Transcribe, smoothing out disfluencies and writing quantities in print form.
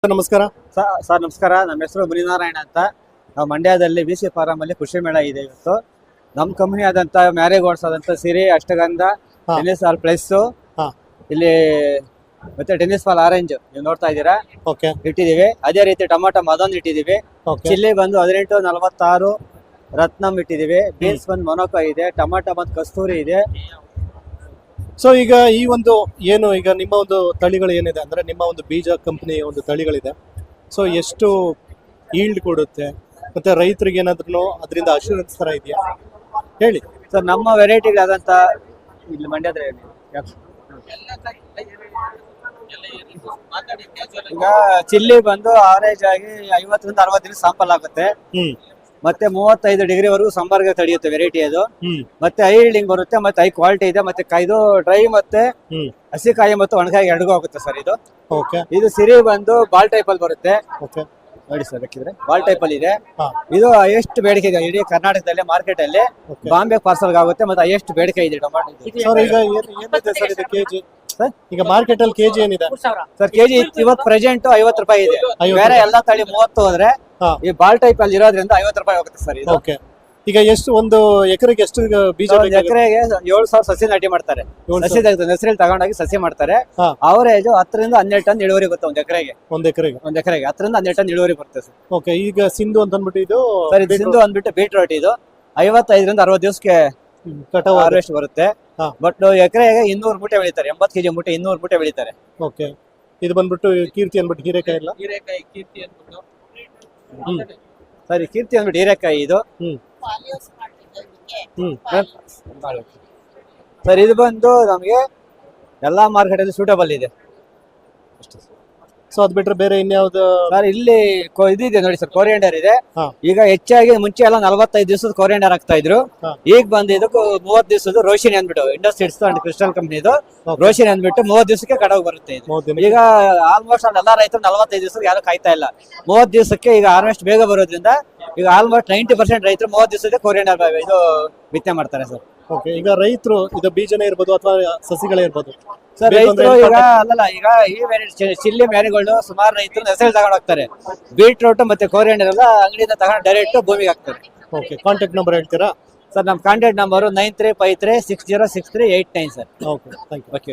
ನಮಸ್ಕಾರ ಸರ್ ನಮಸ್ಕಾರ. ನಮ್ಮ ಹೆಸರು ಮುನಿನಾರಾಯಣ ಅಂತ. ನಾವು ಮಂಡ್ಯದಲ್ಲಿ BC ಫಾರಂ ಅಲ್ಲಿ ಕೃಷಿ ಮೇಳ ಇದೆ ಇವತ್ತು. ನಮ್ಮ ಕಂಪನಿ ಆದಂತ ಮ್ಯಾರಿಗೋಲ್ಡ್ಸ್ ಆದಂತ ಸಿರಿ, ಅಷ್ಟಗಂಧ, ಟೆನ್ನಿಸ್ ಬಾಲ್ ಪ್ಲಸ್, ಇಲ್ಲಿ ಮತ್ತೆ ಟೆನ್ನಿಸ್ ಬಾಲ್ ಆರೆಂಜ್ ನೀವು ನೋಡ್ತಾ ಇದ್ದೀರಾ ಇಟ್ಟಿದೀವಿ. ಅದೇ ರೀತಿ ಟೊಮಾಟೊ ಅದೊಂದು ಇಟ್ಟಿದೀವಿ. ಚಿಲ್ಲಿ ಬಂದು 1846 ರತ್ನಂ ಇಟ್ಟಿದೀವಿ. ಬೀನ್ಸ್ ಬಂದು ಮೊನೊಕೊ ಇದೆ. ಟೊಮಾಟೊ ಬಂದು ಕಸ್ತೂರಿ ಇದೆ. ಸೊ ಈಗ ಈ ಒಂದು ಏನು ಈಗ ನಿಮ್ಮ ಒಂದು ತಳಿಗಳು ಏನಿದೆ ಅಂದ್ರೆ ನಿಮ್ಮ ಒಂದು ಬೀಜ ಕಂಪನಿ ಒಂದು ತಳಿಗಳಿದೆ. ಸೊ ಎಷ್ಟು ಈಲ್ಡ್ ಕೊಡುತ್ತೆ ಮತ್ತೆ ರೈತರಿಗೆ ಏನಾದ್ರೂ ಅದರಿಂದ ಅಶ್ಯೂರೆನ್ಸ್ ತರ ಇದೆಯಾ ಹೇಳಿ ಸರ್. ನಮ್ಮ ವೆರೈಟಿಗಳಾದಂತ ಇಲ್ಲಿ ಮಂಡ್ಯದ ಈಗ ಚಿಲ್ಲಿ ಬಂದು ಆವರೇಜ್ ಆಗಿ 50 ರಿಂದ 60 ದಿನ ಸಾಂಪಲ್ ಆಗುತ್ತೆ. ಮತ್ತೆ 35 ಡಿಗ್ರಿ ವರೆಗೂ ಸಂಬರ್ಗ ತಡೆಯುತ್ತೆ ವೆರೈಟಿ ಅದು. ಮತ್ತೆ ಹೈ ಈಲ್ಡಿಂಗ್ ಬರುತ್ತೆ, ಮತ್ತೆ ಹೈ ಕ್ವಾಲಿಟಿ ಇದೆ. ಮತ್ತೆ ಇದು ಡ್ರೈ ಮತ್ತೆ ಹಸಿಕಾಯಿ ಮತ್ತು ಒಣಕಾಯಿ ಎರಡಿಗೂ ಆಗುತ್ತೆ ಸರ್ ಇದು. ಇದು ಸಿರಿ ಬಂದು ಬಾಲ್ ಟೈಪ್ ಅಲ್ಲಿ ಬರುತ್ತೆ ನೋಡಿ ಸರ್. ಬೇಕಿದ್ರೆ ಬಾಲ್ ಟೈಪ್ ಅಲ್ಲಿ ಇದೆ. ಇದು ಎಷ್ಟು ಬೇಡಿಕೆ ಇದೆ ಇಡೀ ಕರ್ನಾಟಕದಲ್ಲಿ ಮಾರ್ಕೆಟ್ ಅಲ್ಲಿ. ಬಾಂಬೆ ಪಾರ್ಸಲ್ ಆಗುತ್ತೆ. ಮತ್ತೆ ಎಷ್ಟು ಬೇಡಿಕೆ ಇದೆ ಟೊಮಾಟೊ. ಈಗ ಮಾರ್ಕೆಟ್ ಅಲ್ಲಿ ಕೆಜಿ ಏನಿದೆ ಸರ್? ಕೆಜಿ ಇವತ್ತು ಪ್ರೆಸೆಂಟ್ 50 ರೂಪಾಯಿ ಇದೆ. ಬೇರೆ ಎಲ್ಲಾ ತಳಿ 30 ಹೋದ್ರೆ ಈ ಬಾಲ್ ಟೈಪ್ ಅಲ್ಲಿ ಇರೋದ್ರಿಂದ 50 ರೂಪಾಯಿ ಹೋಗುತ್ತೆ ಸರ್ ಇದು. ಈಗ ಎಷ್ಟು ಒಂದು ಎಕರೆಗೆ ಎಷ್ಟು ಬೀಜ? ಎಕರೆಗೆ 7,000 ಸಸಿ ನಾಟಿ ಮಾಡ್ತಾರೆ. ಸಸಿ ನರ್ಸರಿಯಲ್ಲಿ ತಗೊಂಡೋಗಿ ಸಸಿ ಮಾಡ್ತಾರೆ. ಅವರೇಜ್ 10 ರಿಂದ 12 ಟನ್ ಇಳುವರಿ ಬರುತ್ತೆ ಒಂದ್ ಎಕರೆಗೆ. ಒಂದ್ ಎಕರೆಗೆ 10 ರಿಂದ 12 ಟನ್ ಇಳುವರಿ ಬರುತ್ತೆ ಸರ್. ಈಗ ಸಿಂಧು ಅಂತ ಅಂದ್ಬಿಟ್ಟು ಇದು ಸರ್, ಇದು ಸಿಂಧು ಅಂದ್ಬಿಟ್ಟು ಬೀಟ್ರೋಟ್. ಇದು 55 ರಿಂದ 60 ದಿವಸಕ್ಕೆ ಹಾರ್ವೆಸ್ಟ್ ಬರುತ್ತೆ. ಬಟ್ ಎಕರೆಗೆ 200 ಮೂಟೆ ಬೆಳಿತಾರೆ. 80 ಕೆಜಿ ಮೂಟೆ 200 ಮೂಟೆ ಬೆಳಿತಾರೆ. ಇದು ಬಂದ್ಬಿಟ್ಟು ಕೀರ್ತಿ ಅಂದ್ಬಿಟ್ಟು ಹೀರೆಕಾಯಿ ಇಲ್ಲ ಕೀರ್ತಿ ಅಂದ್ಬಿಟ್ಟು ಸರಿ, ಕೀರ್ತಿ ಅಂದ್ಬಿಟ್ಟು ಹೀರೆಕಾಯಿ ಇದು. ಸರ್, ಇದು ಬಂದು ನಮ್ಗೆ ಎಲ್ಲಾ ಮಾರ್ಕೆಟ್ ಅಲ್ಲಿ ಸೂಟಬಲ್ ಇದೆ. ಸೊ ಅದ್ ಬಿಟ್ರೆ ಬೇರೆ ಇನ್ಯಾವ್ದು ಸರ್? ಇಲ್ಲಿ ಇದಿದೆ ನೋಡಿ ಸರ್, ಕೋರಿಯಂಡರ್ ಇದೆ. ಈಗ ಹೆಚ್ಚಾಗಿ ಮುಂಚೆ ಎಲ್ಲ 45 ದಿವಸದ ಕೋರಿಯಂಡರ್ ಆಗ್ತಾ ಇದ್ರು. ಈಗ ಬಂದು ಇದಕ್ಕೂ 30 ದಿವಸದ ರೋಶಿನಿ ಅಂದ್ಬಿಟ್ಟು ಇಂಡಸ್ಟ್ರೀಸ್ ಅಂಡ್ ಕ್ರಿಸ್ಟಲ್ ಕಂಪನಿದು ರೋಶಿನಿ ಅಂದ್ಬಿಟ್ಟು 30 ದಿವಸಕ್ಕೆ ಕಡವು ಬರುತ್ತೆ. ಈಗ ಆಲ್ಮೋಸ್ಟ್ ಎಲ್ಲ ರೈತರು 45 ದಿವಸಕ್ಕೆ ಯಾರು ಕಾಯ್ತಾ ಇಲ್ಲ. 30 ದಿವಸಕ್ಕೆ ಈಗ ಹಾರ್ವೆಸ್ಟ್ ಬೇಗ ಬರೋದ್ರಿಂದ ಈಗ ಆಲ್ಮೋಸ್ಟ್ 90% ರೈತರು 30 ದಿವಸದ ಕೋರಿಯಂಡರ್ ಇದು ಬಿತ್ತನೆ ಮಾಡ್ತಾರೆ ಸರ್. ಈಗ ರೈತರು ಇದು ಬೀಜನೇ ಇರ್ಬೋದು ಅಥವಾ ಸಸಿಗಳೇ ಇರ್ಬೋದು ಸರ್. ರೈತರು ಈಗ ಅಲ್ಲಲ್ಲ, ಈಗ ಈ ಚಿಲ್ಲಿ ಮ್ಯಾರಿಗೋಲ್ಡ್ ಸುಮಾರು ರೈತರು ನರ್ಸರಿ ತಗೊಂಡು ಹೋಗ್ತಾರೆ. ಬೀಟ್ರೂಟ್ ಮತ್ತೆ ಕೋರಿಯಂಡರ್ ಎಲ್ಲ ಅಂಗಡಿಯಿಂದ ತಗೊಂಡು ಡೈರೆಕ್ಟ್ ಭೂಮಿಗೆ ಹಾಕ್ತಾರೆ. ಕಾಂಟ್ಯಾಕ್ಟ್ ನಂಬರ್ ಹೇಳ್ತೀರಾ ಸರ್? ನಮ್ಮ contact number 9353606389 sir. Thank you. Thank you.